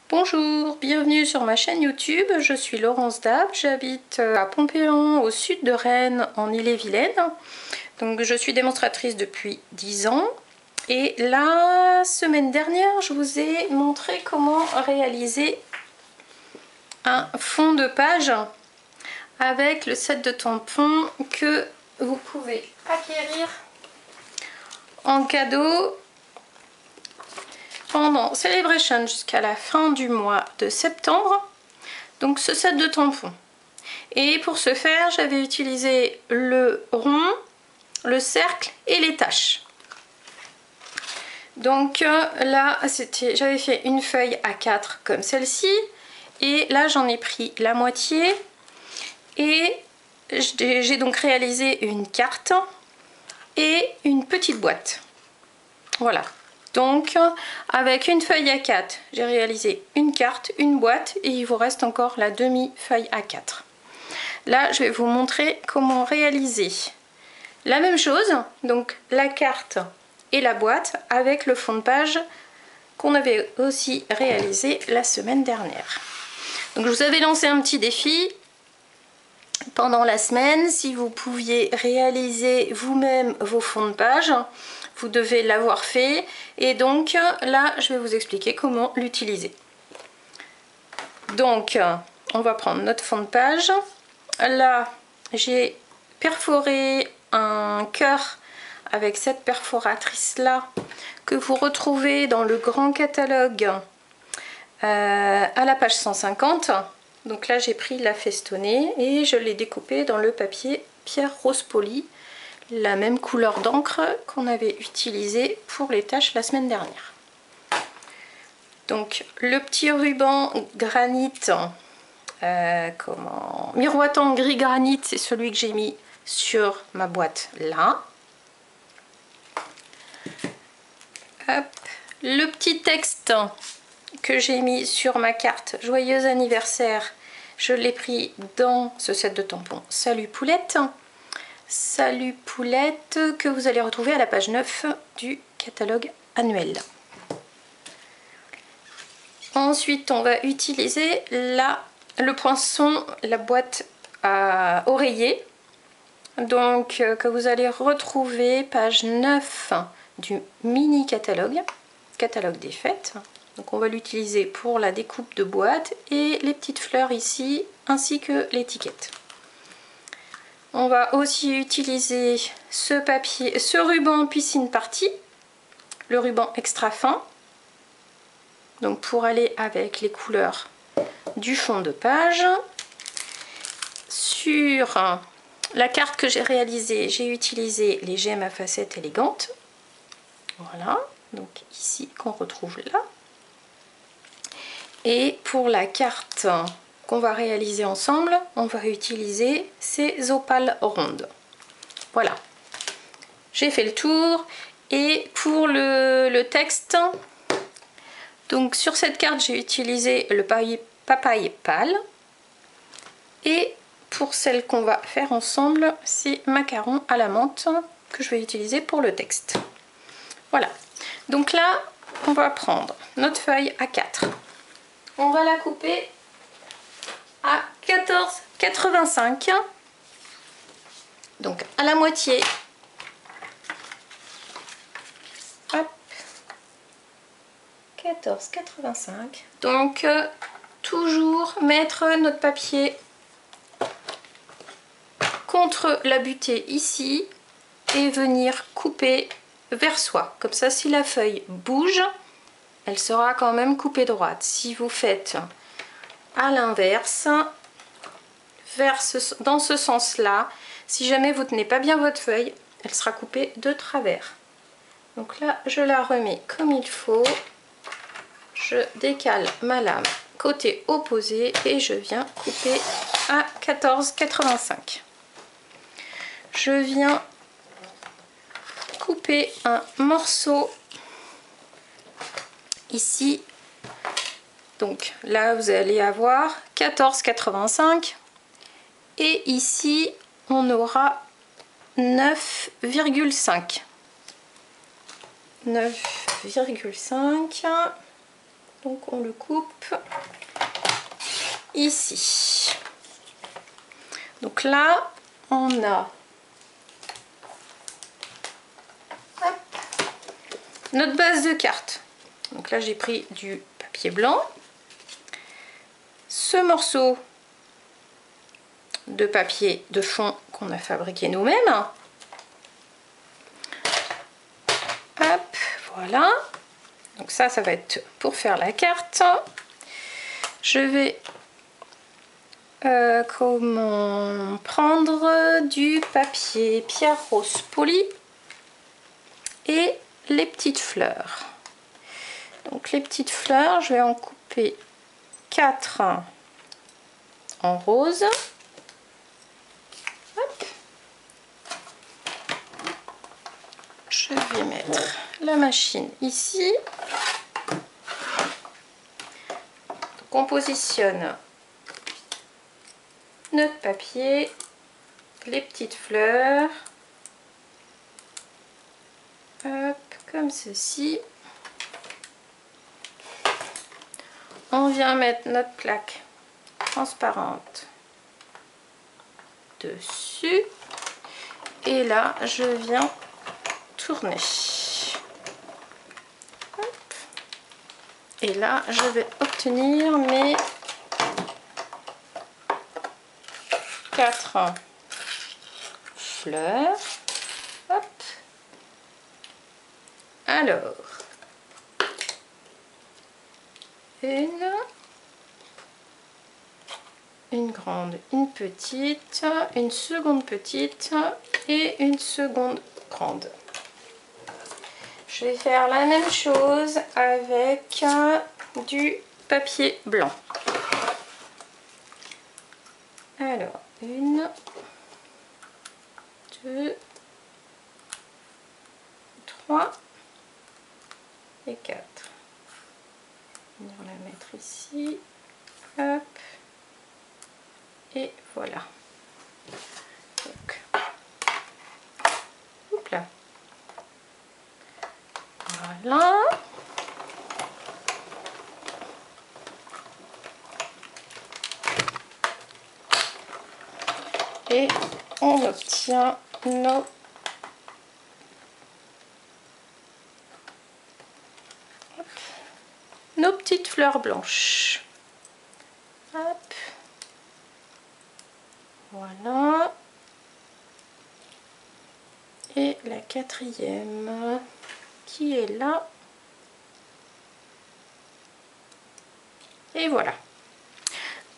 Bonjour, bienvenue sur ma chaîne YouTube, je suis Laurence Dab, j'habite à Pompéan au sud de Rennes en Ille-et-Vilaine. Donc je suis démonstratrice depuis 10 ans et la semaine dernière je vous ai montré comment réaliser un fond de page avec le set de tampons que vous pouvez acquérir en cadeau pendant Celebration jusqu'à la fin du mois de septembre. Donc ce set de tampons. Et pour ce faire, j'avais utilisé le rond, le cercle et les taches. Donc là, j'avais fait une feuille A4 comme celle-ci. Et là, j'en ai pris la moitié. Et j'ai donc réalisé une carte et une petite boîte. Voilà. Donc avec une feuille A4, j'ai réalisé une carte, une boîte et il vous reste encore la demi-feuille A4. Là, je vais vous montrer comment réaliser la même chose, donc la carte et la boîte avec le fond de page qu'on avait aussi réalisé la semaine dernière. Donc je vous avais lancé un petit défi pendant la semaine, si vous pouviez réaliser vous-même vos fonds de page. Vous devez l'avoir fait et donc là je vais vous expliquer comment l'utiliser. Donc on va prendre notre fond de page. Là j'ai perforé un cœur avec cette perforatrice là que vous retrouvez dans le grand catalogue à la page 150. Donc là j'ai pris la festonnée et je l'ai découpée dans le papier pierre rose poli, la même couleur d'encre qu'on avait utilisé pour les taches la semaine dernière. Donc le petit ruban granit, miroitant gris granit, c'est celui que j'ai mis sur ma boîte là. Hop. Le petit texte que j'ai mis sur ma carte joyeux anniversaire, je l'ai pris dans ce set de tampons Salut Poulette. Salut Poulette, que vous allez retrouver à la page 9 du catalogue annuel. Ensuite, on va utiliser le poinçon, la boîte à oreiller. Donc, que vous allez retrouver page 9 du mini catalogue des fêtes. Donc, on va l'utiliser pour la découpe de boîte et les petites fleurs ici, ainsi que l'étiquette. On va aussi utiliser ce ruban piscine party, le ruban extra fin, donc pour aller avec les couleurs du fond de page. Sur la carte que j'ai réalisée, j'ai utilisé les gemmes à facettes élégantes. Voilà, donc ici qu'on retrouve là. Et pour la carte qu'on va réaliser ensemble, on va utiliser ces opales rondes. Voilà, j'ai fait le tour. Et pour le texte, donc sur cette carte j'ai utilisé le papaye pâle. Et pour celle qu'on va faire ensemble, c'est macaron à la menthe que je vais utiliser pour le texte. Voilà, donc là on va prendre notre feuille A4. On va la couper à 14,85, donc à la moitié. Hop, 14,85. Donc toujours mettre notre papier contre la butée ici et venir couper vers soi. Comme ça, si la feuille bouge, elle sera quand même coupée droite. Si vous faites à l'inverse, dans ce sens-là, si jamais vous tenez pas bien votre feuille, elle sera coupée de travers. Donc là, je la remets comme il faut. Je décale ma lame côté opposé et je viens couper à 14,85. Je viens couper un morceau ici. Donc là, vous allez avoir 14,85 et ici, on aura 9,5. 9,5. Donc on le coupe ici. Donc là, on a notre base de carte. Donc là, j'ai pris du papier blanc. Ce morceau de papier de fond qu'on a fabriqué nous-mêmes. Hop, voilà. Donc ça va être pour faire la carte. Je vais comment prendre du papier pierre rose poli et les petites fleurs. Donc les petites fleurs, je vais en couper 4 en rose. Hop. Je vais mettre la machine ici. Donc on positionne notre papier, les petites fleurs, hop, comme ceci. On vient mettre notre plaque transparente dessus et là je viens tourner. Hop. Et là je vais obtenir mes 4 fleurs. Hop. Alors, une grande, une petite, une seconde petite et une seconde grande. Je vais faire la même chose avec du papier blanc. Alors, 1, 2, 3 et 4. On va la mettre ici. Hop. Et voilà. Donc, hop là. Voilà. Et on obtient nos petites fleurs blanches. Hop. Voilà. Et la quatrième qui est là. Et voilà.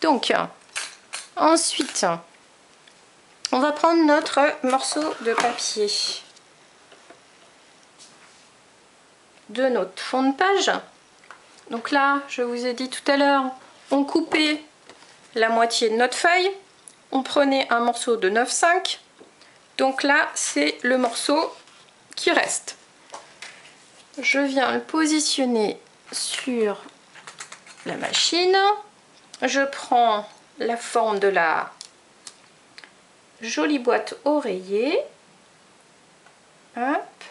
Donc, ensuite, on va prendre notre morceau de papier de notre fond de page. Donc là, je vous ai dit tout à l'heure, on coupait la moitié de notre feuille, on prenait un morceau de 9,5. Donc là, c'est le morceau qui reste. Je viens le positionner sur la machine. Je prends la forme de la jolie boîte oreiller. Hop.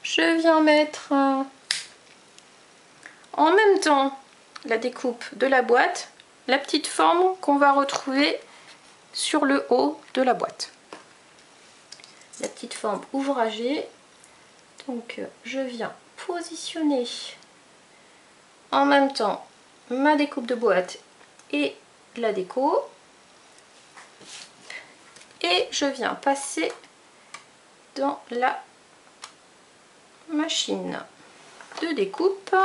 Je viens mettre en même temps la découpe de la boîte, la petite forme qu'on va retrouver sur le haut de la boîte. La petite forme ouvragée. Donc je viens positionner en même temps ma découpe de boîte et la déco. Et je viens passer dans la machine de découpe.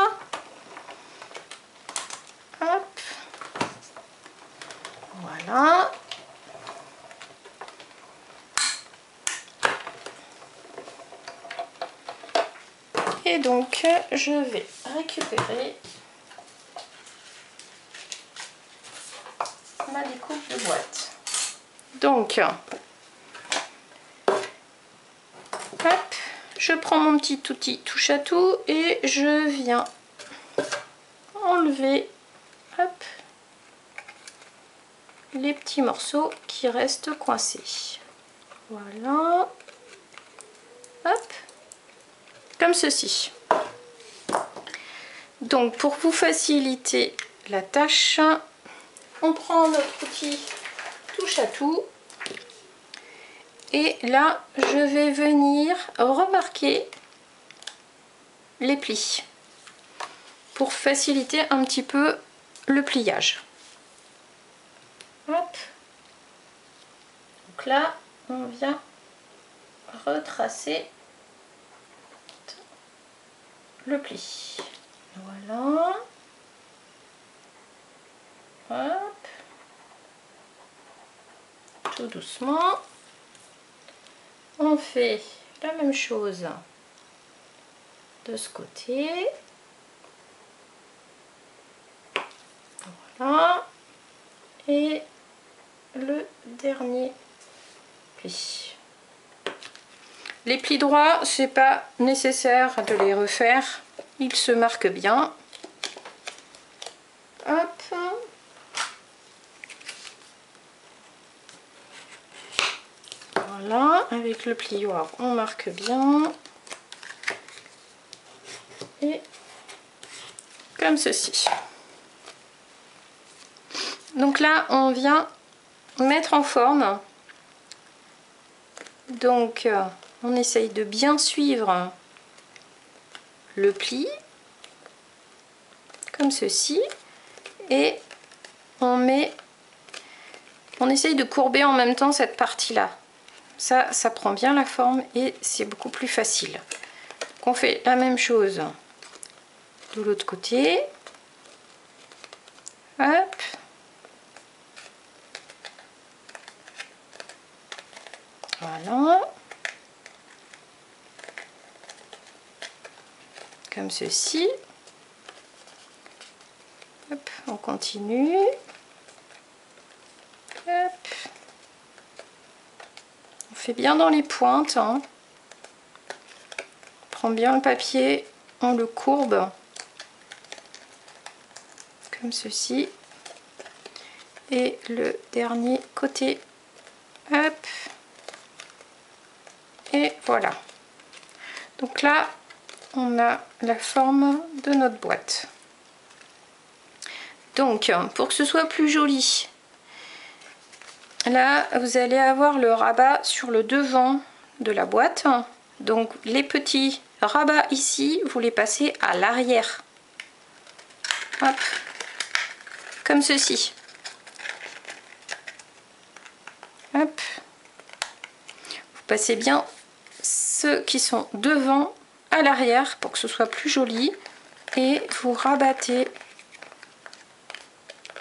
Hop. Voilà. Et donc je vais récupérer ma découpe de boîte. Donc, hop, je prends mon petit outil touche à tout et je viens enlever, hop, les petits morceaux qui restent coincés. Voilà, hop, comme ceci. Donc pour vous faciliter la tâche, on prend notre outil touche à tout et là je vais venir remarquer les plis pour faciliter un petit peu le pliage. Hop. Donc là on vient retracer le pli. Voilà. Hop. Tout doucement. On fait la même chose de ce côté. Voilà. Et le dernier pli. Les plis droits, c'est pas nécessaire de les refaire. Ils se marquent bien. Hop. Voilà, avec le plioir, on marque bien. Et comme ceci. Donc là, on vient mettre en forme. Donc, on essaye de bien suivre le pli, comme ceci. Et on essaye de courber en même temps cette partie-là. Ça prend bien la forme et c'est beaucoup plus facile. Donc on fait la même chose de l'autre côté. Hop. Voilà. Comme ceci. Hop, on continue. Hop. On fait bien dans les pointes. Hein. On prend bien le papier, on le courbe. Comme ceci. Et le dernier côté. Hop. Et voilà. Donc là, on a la forme de notre boîte. Donc, pour que ce soit plus joli, là, vous allez avoir le rabat sur le devant de la boîte. Donc, les petits rabats ici, vous les passez à l'arrière. Hop. Comme ceci. Hop. Vous passez bien ceux qui sont devant à l'arrière pour que ce soit plus joli. Et vous rabattez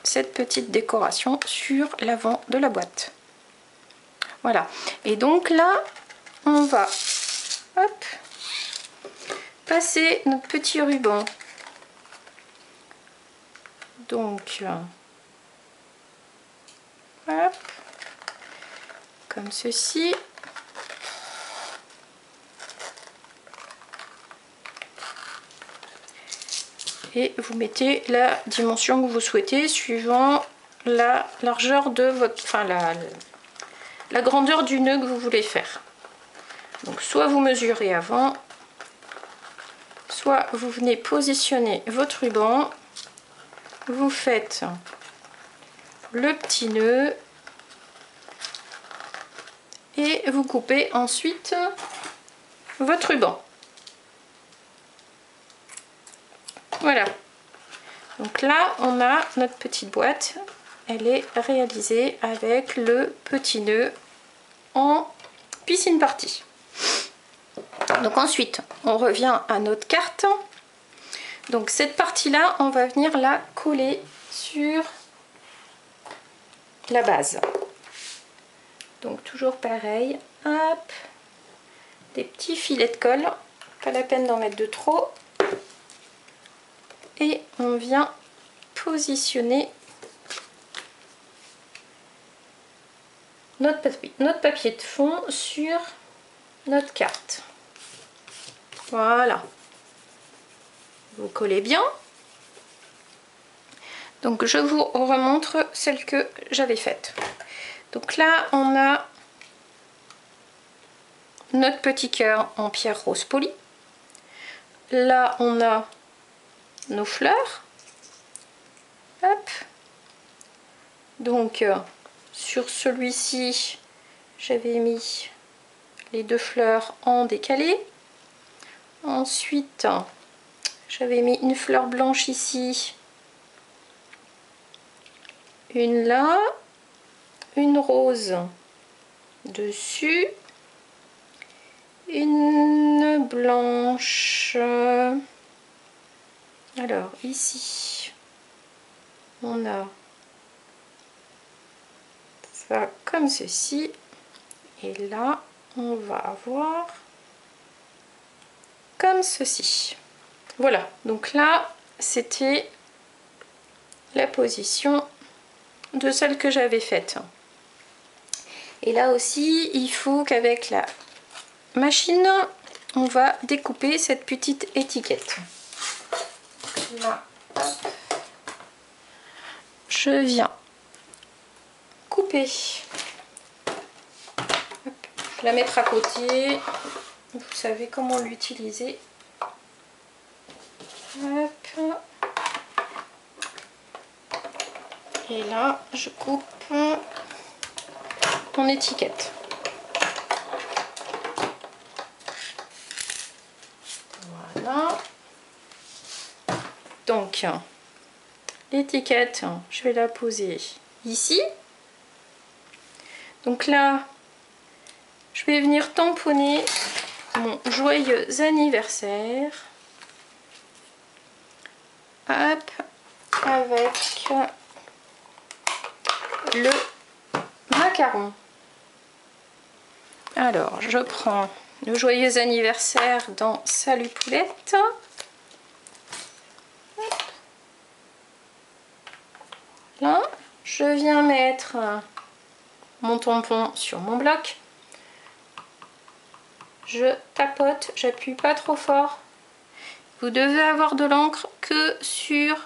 cette petite décoration sur l'avant de la boîte. Voilà. Et donc là, on va hop, passer notre petit ruban. Donc, hop, comme ceci. Et vous mettez la dimension que vous souhaitez suivant la largeur de votre, enfin la grandeur du nœud que vous voulez faire. Donc soit vous mesurez avant, soit vous venez positionner votre ruban, vous faites le petit nœud et vous coupez ensuite votre ruban. Voilà. Donc là, on a notre petite boîte. Elle est réalisée avec le petit nœud en piscine party. Donc ensuite, on revient à notre carte. Donc cette partie-là, on va venir la coller sur la base. Donc toujours pareil. Hop. Des petits filets de colle. Pas la peine d'en mettre de trop. Et on vient positionner notre papier de fond sur notre carte. Voilà. Vous collez bien. Donc je vous remontre celle que j'avais faite. Donc là on a notre petit cœur en pierre rose polie. Là on a nos fleurs. Hop. Donc sur celui-ci, j'avais mis les 2 fleurs en décalé. Ensuite, j'avais mis une fleur blanche ici, une là, une rose dessus, une blanche. Alors ici, on a ça comme ceci, et là, on va avoir comme ceci. Voilà, donc là, c'était la position de celle que j'avais faite. Et là aussi, il faut qu'avec la machine, on va découper cette petite étiquette. Là, hop, je viens couper. Hop, je vais la mettre à côté. Vous savez comment l'utiliser. Hop. Et là, je coupe mon étiquette. Voilà. Donc, l'étiquette, je vais la poser ici. Donc là, je vais venir tamponner mon joyeux anniversaire. Hop, avec le macaron. Alors, je prends le joyeux anniversaire dans Salut Poulette. Là, je viens mettre mon tampon sur mon bloc. Je tapote, j'appuie pas trop fort. Vous devez avoir de l'encre que sur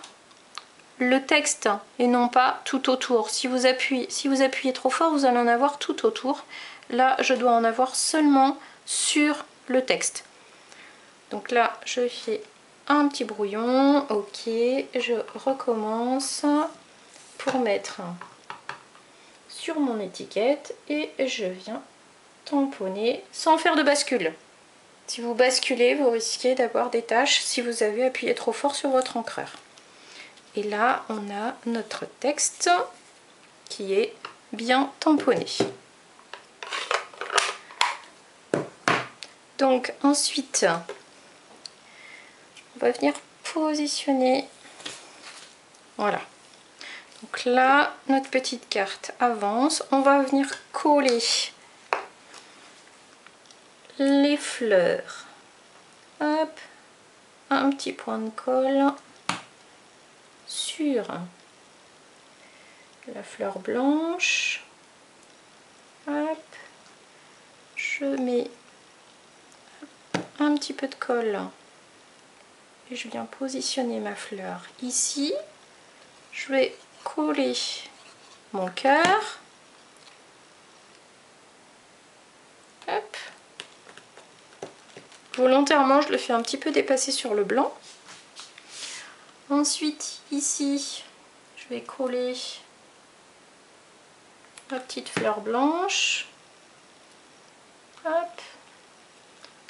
le texte et non pas tout autour. Si vous appuyez trop fort, vous allez en avoir tout autour. Là, je dois en avoir seulement sur le texte. Donc là, je fais un petit brouillon. Ok, je recommence pour mettre sur mon étiquette et je viens tamponner sans faire de bascule. Si vous basculez, vous risquez d'avoir des taches si vous avez appuyé trop fort sur votre encreur. Et là, on a notre texte qui est bien tamponné. Donc ensuite, on va venir positionner. Voilà. Donc là, notre petite carte avance. On va venir coller les fleurs. Hop, un petit point de colle sur la fleur blanche. Hop, je mets un petit peu de colle et je viens positionner ma fleur ici. Je vais coller mon cœur. Hop. Volontairement, je le fais un petit peu dépasser sur le blanc. Ensuite, ici, je vais coller ma petite fleur blanche. Hop.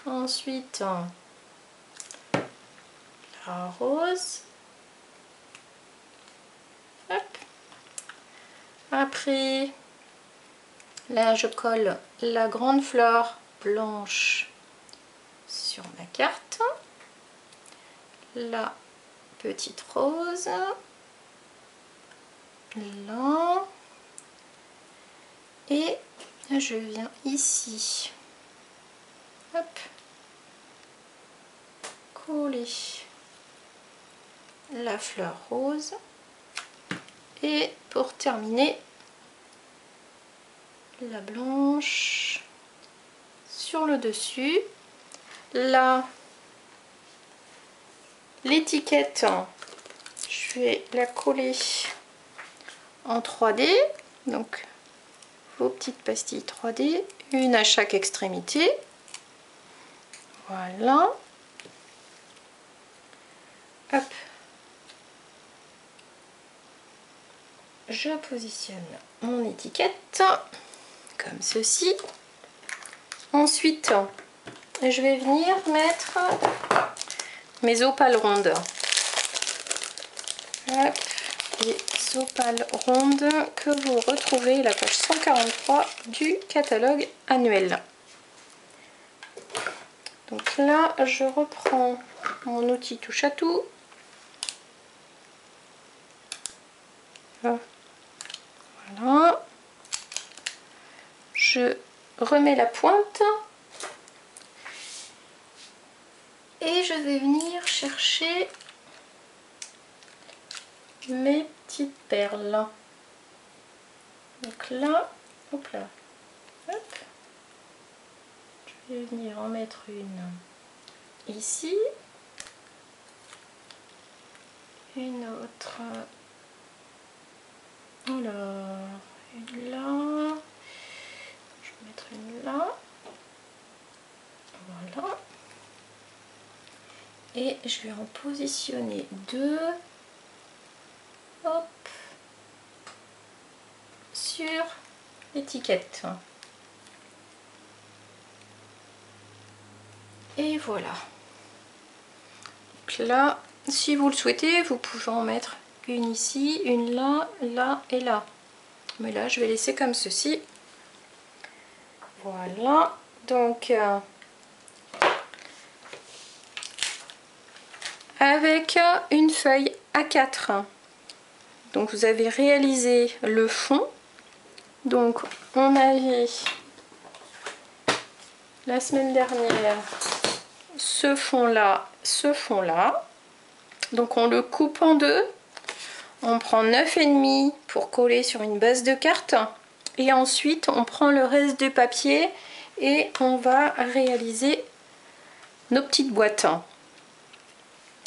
Ensuite, la rose. Hop. Après, là, je colle la grande fleur blanche sur ma carte. La petite rose. Là. Et je viens ici. Hop. Coller la fleur rose. Et pour terminer, la blanche sur le dessus. Là, l'étiquette, je vais la coller en 3D. Donc, vos petites pastilles 3D, une à chaque extrémité. Voilà. Hop, je positionne mon étiquette comme ceci. Ensuite, je vais venir mettre mes opales rondes. Hop, les opales rondes que vous retrouvez à la page 143 du catalogue annuel. Donc là, je reprends mon outil touche à tout. Voilà. Je remets la pointe. Et je vais venir chercher mes petites perles. Donc là, hop là. Hop. Je vais venir en mettre une ici. Une autre. Alors, une là. Je vais mettre une là. Voilà. Et je vais en positionner deux. Hop. Sur l'étiquette. Et voilà. Donc là, si vous le souhaitez, vous pouvez en mettre une ici, une là, là et là. Mais là, je vais laisser comme ceci. Voilà. Donc, avec une feuille A4. Donc, vous avez réalisé le fond. Donc, on avait la semaine dernière ce fond-là, ce fond-là. Donc, on le coupe en deux. On prend 9,5 pour coller sur une base de carte. Et ensuite, on prend le reste du papier et on va réaliser nos petites boîtes.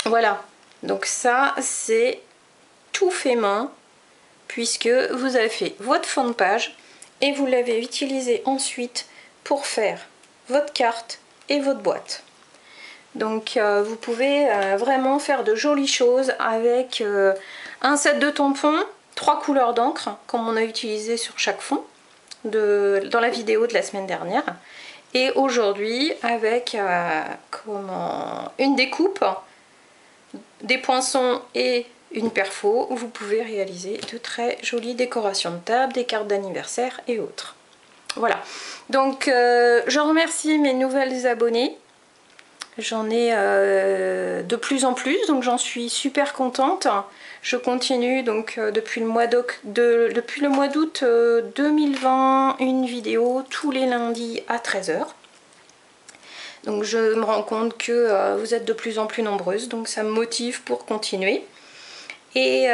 Voilà. Donc ça, c'est tout fait main, puisque vous avez fait votre fond de page et vous l'avez utilisé ensuite pour faire votre carte et votre boîte. Donc vous pouvez vraiment faire de jolies choses avec un set de tampons, 3 couleurs d'encre comme on a utilisé sur chaque fond dans la vidéo de la semaine dernière, et aujourd'hui avec une découpe, des poinçons et une perfo, vous pouvez réaliser de très jolies décorations de table, des cartes d'anniversaire et autres. Voilà, donc je remercie mes nouvelles abonnées. J'en ai de plus en plus, donc j'en suis super contente. Je continue donc depuis le mois d'août 2020 une vidéo tous les lundis à 13 h. Donc je me rends compte que vous êtes de plus en plus nombreuses, donc ça me motive pour continuer. Et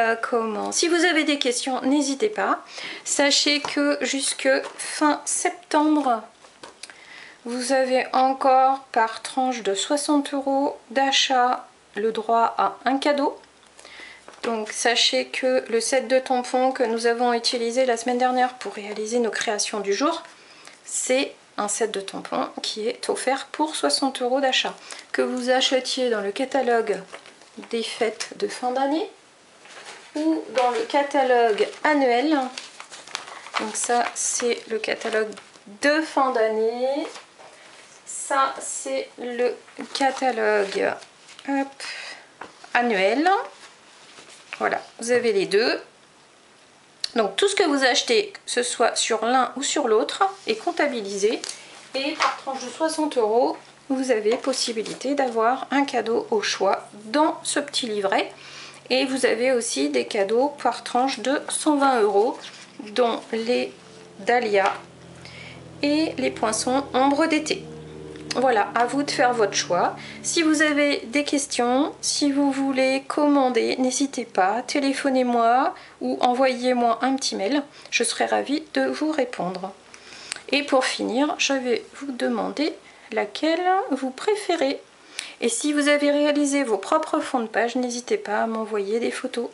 si vous avez des questions, n'hésitez pas. Sachez que jusque fin septembre, vous avez encore par tranche de 60 € d'achat le droit à un cadeau. Donc sachez que le set de tampons que nous avons utilisé la semaine dernière pour réaliser nos créations du jour, c'est un set de tampons qui est offert pour 60 € d'achat. Que vous achetiez dans le catalogue des fêtes de fin d'année ou dans le catalogue annuel. Donc ça, c'est le catalogue de fin d'année. Ça, c'est le catalogue annuel. Voilà, vous avez les deux. Donc tout ce que vous achetez, que ce soit sur l'un ou sur l'autre, est comptabilisé. Et par tranche de 60 €, vous avez possibilité d'avoir un cadeau au choix dans ce petit livret. Et vous avez aussi des cadeaux par tranche de 120 €, dont les dahlias et les poinçons ombre d'été. Voilà, à vous de faire votre choix. Si vous avez des questions, si vous voulez commander, n'hésitez pas, téléphonez-moi ou envoyez-moi un petit mail. Je serai ravie de vous répondre. Et pour finir, je vais vous demander laquelle vous préférez. Et si vous avez réalisé vos propres fonds de page, n'hésitez pas à m'envoyer des photos.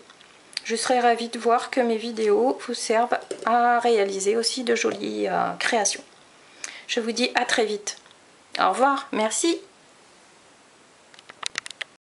Je serai ravie de voir que mes vidéos vous servent à réaliser aussi de jolies créations. Je vous dis à très vite. Au revoir, merci.